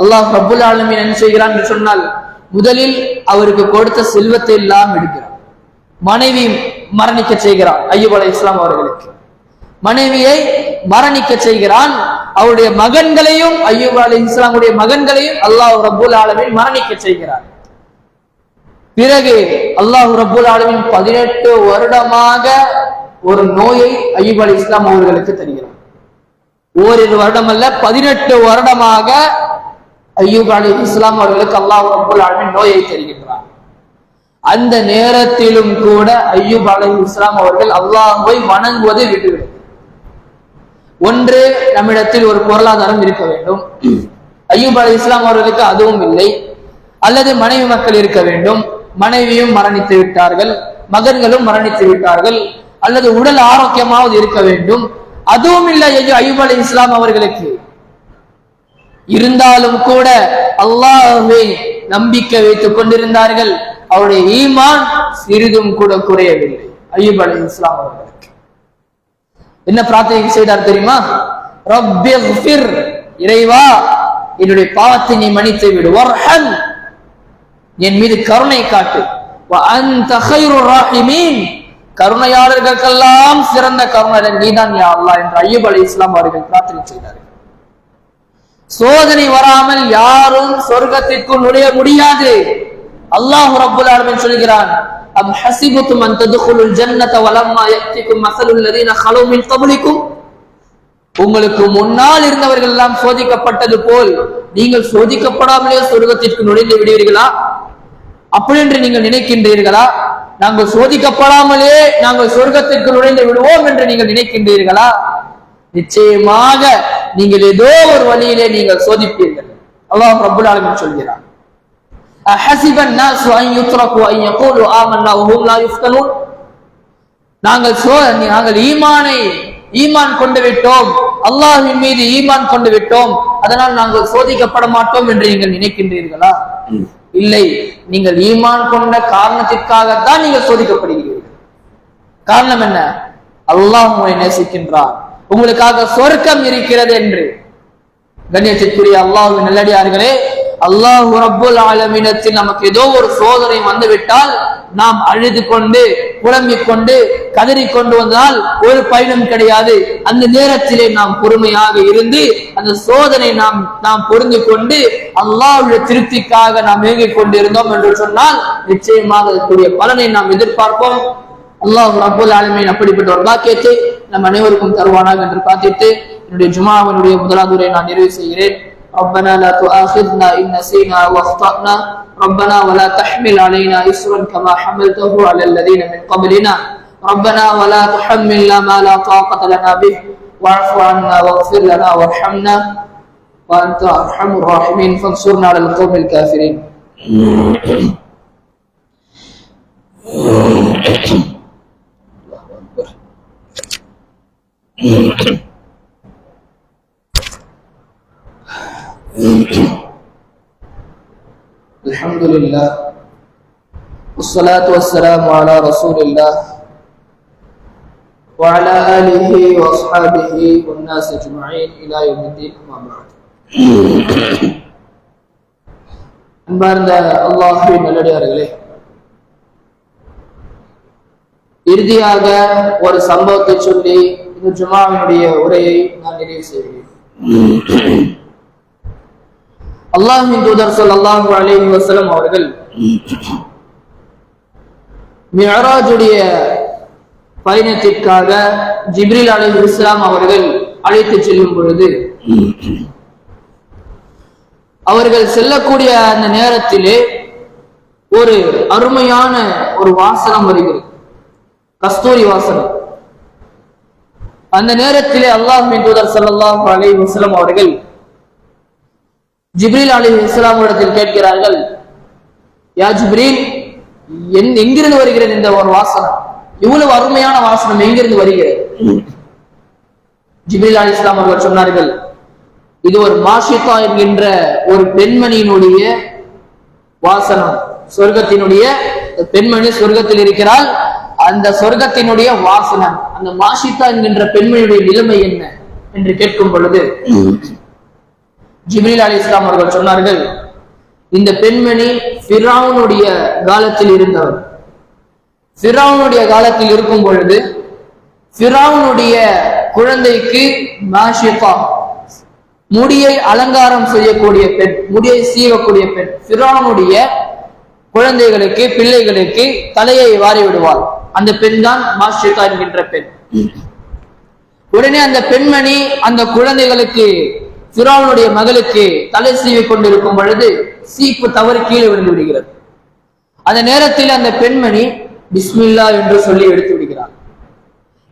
அல்லாஹ் ரப்புல் ஆலமீன் என்ன செய்கிறான் என்று சொன்னால், முதலில் அவருக்கு கொடுத்த செல்வத்தை எல்லாம் எடுக்கிறார். மனைவி மரணிக்க செய்கிறான் அய்யூப் அலைஹிஸ்ஸலாம் அவர்களுக்கு, மனைவியை மரணிக்க செய்கிறான். அவருடைய மகன்களையும் அய்யூப் அலைஹிஸ்ஸலாமுடைய மகன்களையும் அல்லாஹ் ரப்புல் ஆலமீன் மரணிக்க செய்கிறார். பிறகு அல்லாஹ் ரப்புல் ஆலமீன் 18 வருடமாக ஒரு நோயை அய்யூப் அலைஹிஸ்ஸலாம் அவர்களுக்கு தருகிறார். ஓரிரு வருடம் அல்ல, 18 வருடமாக அய்யூப் அலைஹிஸ்ஸலாம் அவர்களுக்கு அல்லாஹ் ரப்புல் ஆலமீன் நோயை தருகின்றார். அந்த நேரத்திலும் கூட அய்யூப் அலைஹிஸ்ஸலாம் அவர்கள் அல்லாஹ்வை வணங்குவதை விட்டுவிடும். ஒன்று, நம்மிடத்தில் ஒரு பொருளாதாரம் இருக்க வேண்டும். அய்யூப் அலைஹிஸ்ஸலாம் அவர்களுக்கு அதுவும் இல்லை. அல்லது மனைவி மக்கள் இருக்க வேண்டும், மனைவியும் மரணித்து விட்டார்கள், மகன்களும் மரணித்து விட்டார்கள். அல்லது உடல் ஆரோக்கியமாவது இருக்க வேண்டும், அதுவும் இல்லை அய்யூப் அலைஹிஸ்ஸலாம் அவர்களுக்கு. இருந்தாலும் கூட அல்லாஹ்வை நம்பிக்கை வைத்துக் கொண்டிருந்தார்கள். அவருடைய ஈமான் சிறிதும் கூட குறையவில்லை. அய்யூப் அலைஹிஸ்ஸலாம் அவர்களுக்கு என்ன பிரார்த்தனை செய்தார் தெரியுமா? ரப்பிக்ஃபிர், இறைவா என்னுடைய பாவத்தை நீ மன்னித்து விடு, வர்ஹம், என் மீது கருணை காட்டு, வ அன்த கைருர் ராஹிமீன், கருணையாளர்களுக்கெல்லாம் சிறந்த கருணை நீதான் யா அல்லாஹ் என்று அய்யூப் அலைஹிஸ்ஸலாம் அவர்கள் பிரார்த்தனை செய்தார்கள். சோதனை வராமல் யாரும் சொர்க்கத்திற்குள் நுழைய முடியாது. அல்லாஹ் ரப்புல் ஆலமீன் சொல்கிறான், அம் ஹஸிபுதும் அன் ததுகுலுல் ஜன்னத வலம்மா யக்திகும் மஸலுல் லதீன கலூ மின் கப்லிகும், உங்களுக்கு முன்னால் இருந்தவர்கள் எல்லாம் சோதிக்கப்பட்டது போல் நீங்கள் சோதிக்கப்படாமலே சொர்க்கத்திற்கு நுழைந்து விடுவீர்களா? அப்படி என்று நீங்கள் நினைக்கின்றீர்களா? நாங்கள் சோதிக்கப்படாமலே நாங்கள் சொர்க்கத்திற்கு நுழைந்து விடுவோம் என்று நீங்கள் நினைக்கின்றீர்களா? நிச்சயமாக நீங்கள் ஏதோ ஒரு வழியிலே நீங்கள் சோதிப்பீர்கள். அல்லாஹ் ரப்புல் ஆலமீன் சொல்கிறான், அஹஸிபன் நாஸு அன் யுத்ரகு அன் யகூலு ஆமன்னா வஹும் லா யுஃப்தனூன், நாங்கள் ஈமான் கொண்டு விட்டோம், அல்லாஹ்வின் மீது ஈமான் கொண்டு விட்டோம், அதனால் நாங்கள் சோதிக்கப்பட மாட்டோம் என்று நீங்கள் நினைக்கின்றீர்களா? இல்லை, நீங்கள் ஈமான் கொண்ட காரணத்திற்காகத்தான் நீங்கள் சோதிக்கப்படுகிறீர்கள். காரணம் என்ன? அல்லாஹ் உங்களை நேசிக்கின்றார், உங்களுக்காக சொர்க்கம் இருக்கிறது என்று. கண்ணியத்திற்குரிய அல்லாஹ்வின் நல்லடியார்களே, அல்லாஹ் ரப்புல் ஆலமீனத்தில் நமக்கு ஏதோ ஒரு சோதனை வந்துவிட்டால் நாம் அழுது கொண்டு புலம்பிக் கொண்டு கதறிக்கொண்டு வந்தால் ஒரு பயனும் கிடையாது. அந்த நேரத்திலே நாம் பொறுமையாக இருந்து அந்த சோதனை நாம் பொருந்து கொண்டு அல்லாஹ்வுடைய திருப்திக்காக நாம் ஏங்கிக் கொண்டிருந்தோம் என்று சொன்னால் நிச்சயமாக அதற்குரிய பலனை நாம் எதிர்பார்ப்போம். அல்லாஹ் ரப்புல் ஆலமீன் அப்படிப்பட்ட ஒரு பாக்கியத்தை நம் அனைவருக்கும் தருவானாக என்று பார்த்துட்டு என்னுடைய ஜுமாவினுடைய முதலாவது உரையை நான் நிறைவு செய்கிறேன். ربنا لا تؤاخذنا إن نسينا واخطأنا ربنا ولا تحمل علينا إصرا كما حملته على الذين من قبلنا ربنا ولا تحملنا ما لا طاقة لنا به واعف عنا واغفر لنا وارحمنا وأنت أرحم الراحمين فانصرنا على القوم الكافرين. الحمد لله والصلاة والسلام على رسول الله وعلى آله وأصحابه والناس أجمعين إلى يوم الدين أما بعد. அன்பார்ந்த அல்லாஹ்வின் நல்லடியார்களே, இறுதியாக ஒரு சம்பவத்தை சொல்லி இந்த ஜுமாவினுடைய உரையை நான் நிறைவு செய்கிறேன். அல்லாஹ்வின் தூதர் ஸல்லல்லாஹு அலைஹி வஸல்லம் அவர்கள் மிஅராஜுடைய பயணத்திற்காக ஜிப்ரீல் அலைஹிஸ்ஸலாம் அவர்கள் அழைத்து செல்லும் பொழுது அவர்கள் செல்லக்கூடிய அந்த நேரத்திலே ஒரு அருமையான ஒரு வாசனம் வருகிறது, கஸ்தூரி வாசனம். அந்த நேரத்திலே அல்லாஹ்வின் தூதர் ஸல்லல்லாஹு அலைஹி வஸல்லம் அவர்கள் ஜிப்ரீல் அலைஹிஸ்ஸலாம் இடத்தில் கேட்கிறார்கள், யா ஜிப்ரீல், எங்கிருந்து வருகிறது இந்த ஒரு வாசனம்? இவ்வளவு அருமையான வாசனம் எங்கிருந்து வருகிறது? ஜிப்ரீல் அலைஹிஸ்ஸலாம் அவர்கள் சொன்னார்கள், இது ஒரு மாஷிகா என்கின்ற ஒரு பெண்மணியினுடைய வாசனம். சொர்க்கத்தினுடைய பெண்மணி சொர்க்கத்தில் இருக்கிறாள், அந்த சொர்க்கத்தினுடைய வாசனம். அந்த மாஷிகா என்கின்ற பெண்மணியுடைய நிலைமை என்ன என்று கேட்கும் பொழுது ஜிப்ரீல் அலைஹிஸ்ஸலாம் அவர்கள் சொன்னார்கள், இந்த பெண்மணி ஃபிரௌனுடைய காலத்தில் இருந்தவர். ஃபிரௌனுடைய காலத்தில் இருக்கும் பொழுது ஃபிரௌனுடைய குழந்தைக்கு மாஷிகா, முடியை அலங்காரம் செய்யக்கூடிய பெண், முடியை சீவக்கூடிய பெண், ஃபிரௌனுடைய குழந்தைகளுக்கு பிள்ளைகளுக்கு தலையை வாரி விடுவாள். அந்த பெண் தான் மாஷிகா என்கின்ற பெண். உடனே அந்த பெண்மணி அந்த குழந்தைகளுக்கு, ஃபிரௌனுடைய மகளுக்கு தலை சீவி கொண்டிருக்கும் பொழுது சீப்பு தவறி கீழே விழுந்து விடுகிறது. அந்த நேரத்தில் அந்த பெண்மணி பிஸ்மில்லா என்று சொல்லி எடுத்து விடுகிறார்.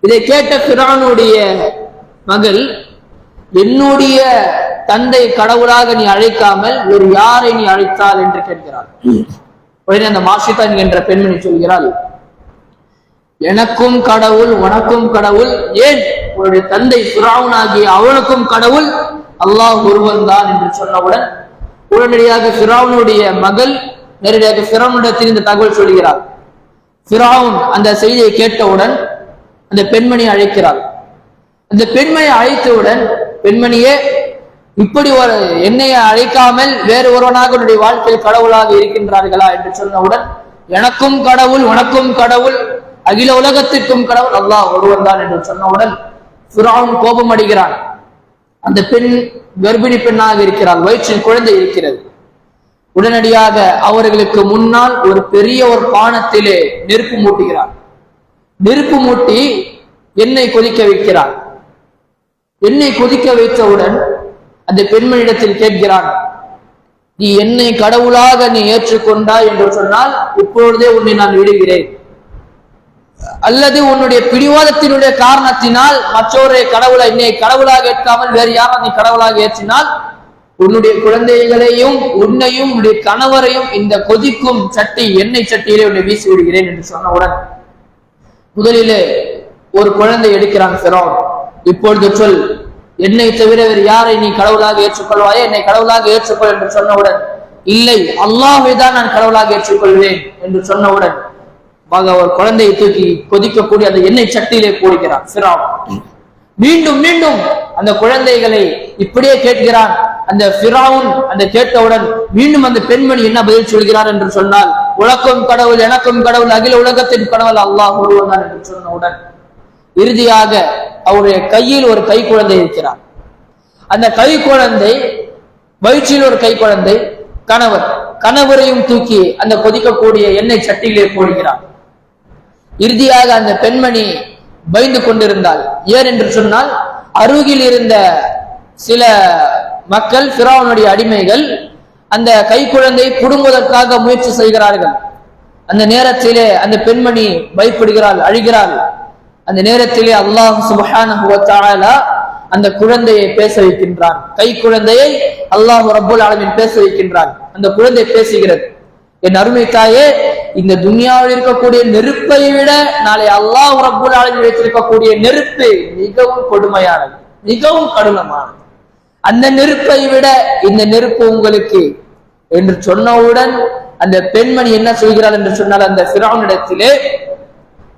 இதை கேட்ட ஃபிரௌனுடைய மகள், என்னுடைய தந்தை கடவுளாக நீ அழைக்காமல் வேறு யாரை நீ அழைத்தால் என்று கேட்கிறாள். உடனே அந்த மாஷிகா என்கின்ற பெண்மணி சொல்கிறாள், எனக்கும் கடவுள் உனக்கும் கடவுள், ஏன் உன்னுடைய தந்தை ஃபிரௌன் ஆகிய அவனுக்கும் கடவுள் அல்லாஹ் ஒருவன் தான் என்று சொன்னவுடன் உடனடியாக ஃபிரௌனுடைய மகள் நேரடியாக ஃபிரௌனிடத்தில் இந்த தகவல் சொல்கிறார். ஃபிரௌன் அந்த செய்தியை கேட்டவுடன் அந்த பெண்மணி அழைக்கிறாள். அந்த பெண்மணியை அழைத்தவுடன், பெண்மணியே, இப்படி ஒரு என்னை அழைக்காமல் வேறு ஒருவனாக உன்னுடைய வாழ்க்கையில் கடவுளாக இருக்கின்றார்களா என்று சொன்னவுடன், எனக்கும் கடவுள் உனக்கும் கடவுள் அகில உலகத்திற்கும் கடவுள் அல்லாஹ் ஒருவன் தான் என்று சொன்னவுடன் ஃபிரௌன் கோபம் அடைகிறான். அந்த பெண் கர்ப்பிணி பெண்ணாக இருக்கிறாள், வயிற்றில் குழந்தை இருக்கிறது. உடனடியாக அவர்களுக்கு முன்னால் ஒரு பெரிய ஒரு பானத்திலே நெருப்பு மூட்டுகிறார். நெருப்பு மூட்டி எண்ணெய் கொதிக்க வைக்கிறார். எண்ணெய் கொதிக்க வைத்தவுடன் அந்த பெண்மணியிடத்தில் கேட்கிறான், நீ என்னை கடவுளாக நீ ஏற்றுக்கொண்டாய் என்று சொன்னால் இப்பொழுதே உன்னை நான் விடுகிறேன், அல்லது உன்னுடைய பிடிவாதத்தினுடைய காரணத்தினால் மற்றொரு கடவுளை என்னை கடவுளாக ஏற்காமல் வேறு யாரும் நீ கடவுளாக ஏற்றினால் உன்னுடைய குழந்தைகளையும் உன்னையும் உன்னுடைய கணவரையும் இந்த கொதிக்கும் சட்டி எண்ணெய் சட்டியிலே உன்னை வீசி விடுகிறேன் என்று சொன்னவுடன் முதலிலே ஒரு குழந்தை எடுக்கிறான் ஃபிரௌன். இப்பொழுது சொல், என்னை தவிர வேறு யாரை நீ கடவுளாக ஏற்றுக்கொள்வாயே, என்னை கடவுளாக ஏற்றுக்கொள் என்று சொன்னவுடன், இல்லை அல்லாஹ்வை தான் நான் கடவுளாக ஏற்றுக்கொள்வேன் என்று சொன்னவுடன் ஒரு குழந்தையை தூக்கி கொதிக்கக்கூடிய அந்த எண்ணெய் சட்டியிலே போடுகிறான் ஃபிரௌன். மீண்டும் மீண்டும் அந்த குழந்தைகளை இப்படியே கேட்கிறான். அந்த ஃபிரௌன் அந்த கேட்டவுடன் மீண்டும் அந்த பெண்மணி என்ன பதில் சொல்கிறார் என்று சொன்னால், உனக்கும் கடவுள் எனக்கும் கடவுள் அகில உலகத்தின் கடவுள் அல்லாஹ் ஒருவன் தான் என்று சொன்னவுடன் இறுதியாக அவருடைய கையில் ஒரு கை குழந்தை இருக்கிறார். அந்த கை குழந்தை வயிற்றில் ஒரு கை குழந்தை, கணவரையும் தூக்கி அந்த கொதிக்கக்கூடிய எண்ணெய் சட்டியிலே போடுகிறார். இறுதியாக அந்த பெண்மணி பயந்து கொண்டிருந்தாள். ஏன் என்று சொன்னால், அருகில் இருந்த சில மக்கள் ஃபிரௌனுடைய அடிமைகள் அந்த கைக்குழந்தை புடுங்குவதற்காக முயற்சி செய்கிறார்கள். அந்த நேரத்திலே அந்த பெண்மணி பயப்படுகிறாள், அழுகிறாள். அந்த நேரத்திலே அல்லாஹ் சுப்ஹானஹு வ தஆலா அந்த குழந்தையை பேச வைக்கின்றான். கை குழந்தையை அல்லாஹ் ரப்புல் ஆலமீன் பேச வைக்கின்றான். அந்த குழந்தை பேசுகிறது, என் அருமை தாயே, இந்த துன்யாவில் இருக்கக்கூடிய நெருப்பை விட நாளை அல்லாஹ் ரப்புல் ஆலமீன் வைத்திருக்கக்கூடிய நெருப்பு மிகவும் கொடுமையானது, மிகவும் கடினமானது. அந்த நெருப்பை விட இந்த நெருப்பு உங்களுக்கு என்று சொன்னவுடன் அந்த பெண்மணி என்ன சொல்கிறாள் என்று சொன்னால், அந்த ஃபிரௌனிடத்திலே,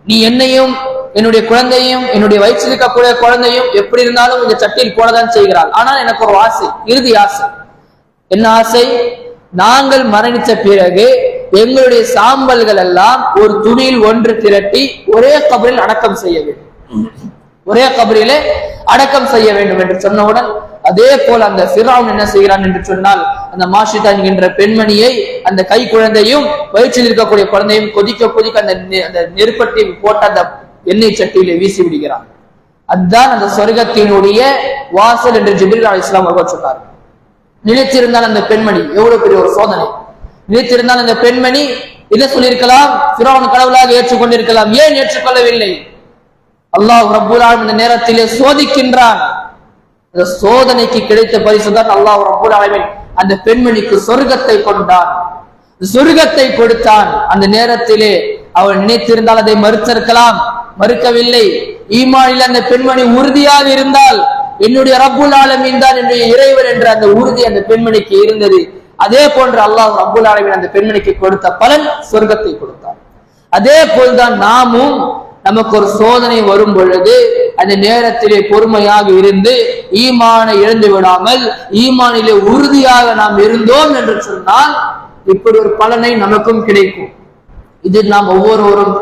நீ என்னையும் என்னுடைய குழந்தையும் என்னுடைய வயிற்றில் இருக்கக்கூடிய குழந்தையும் எப்படி இருந்தாலும் இந்த சட்டியில் போடதான் செய்கிறாள். ஆனால் எனக்கு ஒரு ஆசை, இறுதி ஆசை. என்ன ஆசை? நாங்கள் மரணித்த பிறகு எங்களுடைய சாம்பல்கள் எல்லாம் ஒரு துணியில் ஒன்று திரட்டி ஒரே கபரில் அடக்கம் செய்ய வேண்டும், ஒரே கபரிலே அடக்கம் செய்ய வேண்டும் என்று சொன்னவுடன், அதே போல அந்த ஃபிரௌன் என்ன செய்கிறான் என்று சொன்னால், அந்த மாஷிதா என்கின்ற பெண்மணியை அந்த கை குழந்தையும் வயிற்றில் இருக்கக்கூடிய குழந்தையும் கொதிக்க கொதிக்க அந்த நெருப்பட்டி போட்ட அந்த எண்ணெய் சட்டியிலே வீசி விடுகிறான். அதுதான் அந்த சொர்க்கத்தினுடைய வாசல் என்று ஜிப்ரீல் அலைஹிஸ்ஸலாம் அவர்கள் சொன்னார். நினைத்திருந்தால் அந்த பெண்மணி, எவ்வளவு பெரிய ஒரு சோதனை! நினைத்திருந்தால் அந்த பெண்மணி என்ன சொல்லியிருக்கலாம்? ஃபிரௌன் கடவுளாக ஏற்றுக்கொண்டிருக்கலாம். ஏன் ஏற்றுக்கொள்ளவில்லை? அல்லாஹ் ரப்புல் ஆலமீன் இந்த நேரத்திலே சோதிக்கின்றான். அந்த சோதனைக்கு கிடைத்த பரிசுதான் அல்லாஹ் ரப்புல் ஆலமீன் அந்த பெண்மணிக்கு சொர்க்கத்தை கொண்டான், சொர்க்கத்தை கொடுத்தான். அந்த நேரத்திலே அவள் நினைத்திருந்தால் அதை மறுத்திருக்கலாம், மறுக்கவில்லை. ஈமானில் அந்த பெண்மணி உறுதியாக இருந்தால், என்னுடைய ரப்புல் ஆலமீன் தான் என்னுடைய இறைவன் என்ற அந்த உறுதி அந்த பெண்மணிக்கு இருந்தது. அதே போன்று அல்லாஹ் ரப்புல் ஆலமீன் அந்த பெண்மணிக்கு கொடுத்த பலன் சொர்க்கத்தை கொடுத்தார். அதே போல்தான் நாமும் நமக்கு ஒரு சோதனை வரும் பொழுது அந்த நேரத்திலே பொறுமையாக இருந்து ஈமானை இழந்து விடாமல் ஈமானிலே உறுதியாக நாம் இருந்தோம் என்று சொன்னால் இப்படி ஒரு பலனை நமக்கும் கிடைக்கும். இது நாம் ஒவ்வொருவரும்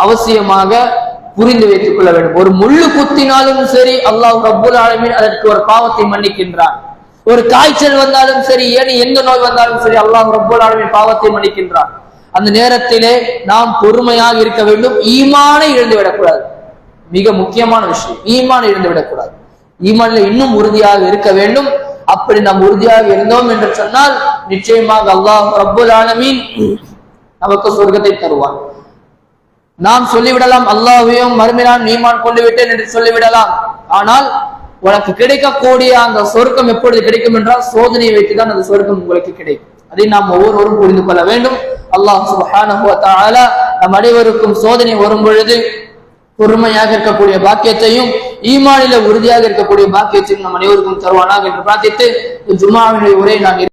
அவசியமாக புரிந்து வைத்துக் கொள்ள வேண்டும். ஒரு முள்ளு குத்தினாலும் சரி அல்லாஹ் ரப்புல் ஆலமீன் அதற்கு ஒரு பாவத்தை மன்னிக்கின்றான். ஒரு காய்ச்சல் வந்தாலும் சரி, ஏன் எந்த நோய் வந்தாலும் சரி அல்லாஹ் ரப்புல் ஆலமீன் பாவத்தை மன்னிக்கின்றான். அந்த நேரத்திலே நாம் பொறுமையாக இருக்க வேண்டும். ஈமானை இழந்து விடக்கூடாது, மிக முக்கியமான விஷயம். ஈமானை இழந்து விடக்கூடாது, ஈமானில் இன்னும் உறுதியாக இருக்க வேண்டும். அப்படி நாம் உறுதியாக இருந்தோம் என்று சொன்னால் நிச்சயமாக அல்லாஹ் ரப்புல் ஆலமீன் நமக்கு சொர்க்கத்தை தருவான். நாம் சொல்லிவிடலாம், அல்லாஹ்வையும் மறுமையிலும் ஈமான் கொண்டு விட்டேன் என்று சொல்லிவிடலாம். ஆனால் உனக்கு கிடைக்கக்கூடிய அந்த சொர்க்கம் எப்பொழுது கிடைக்கும் என்றால் சோதனையை வைத்துதான் அந்த சொர்க்கம் உங்களுக்கு கிடைக்கும். அதை நாம் ஒவ்வொருவரும் புரிந்து கொள்ள வேண்டும். அல்லாஹ் சுப்ஹானஹு வ தஆலா நம் அனைவருக்கும் சோதனை வரும் பொழுது பொறுமையாக இருக்கக்கூடிய பாக்கியத்தையும் ஈமானில உறுதியாக இருக்கக்கூடிய பாக்கியத்தையும் நம் அனைவருக்கும் தருவானாக என்று பிரார்த்தித்து ஜும்ஆவினுடைய உரை நான்